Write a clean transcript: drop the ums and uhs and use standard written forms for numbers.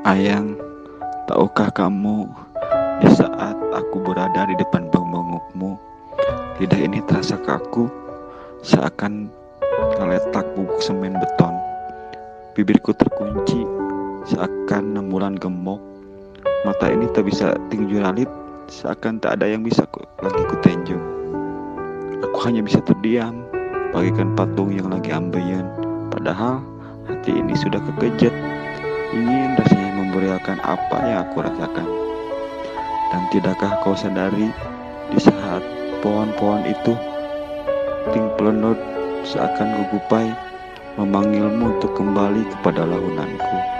Ayang, tahukah kamu, di saat aku berada di depan bengkokmu, lidah ini terasa kaku, seakan ngeletak bubuk semen beton. Bibirku terkunci, seakan 6 bulan gemuk. Mata ini tak bisa tinju ralit, seakan tak ada yang bisa lagi kutenju. Aku hanya bisa terdiam, bagaikan patung yang lagi ambeien. Padahal hati ini sudah kekejut, ingin rasanya memberiakan apa yang aku rasakan. Dan tidakkah kau sadari, di saat pohon-pohon itu ting pelenut seakan gugupai, memanggilmu untuk kembali kepada lahunanku.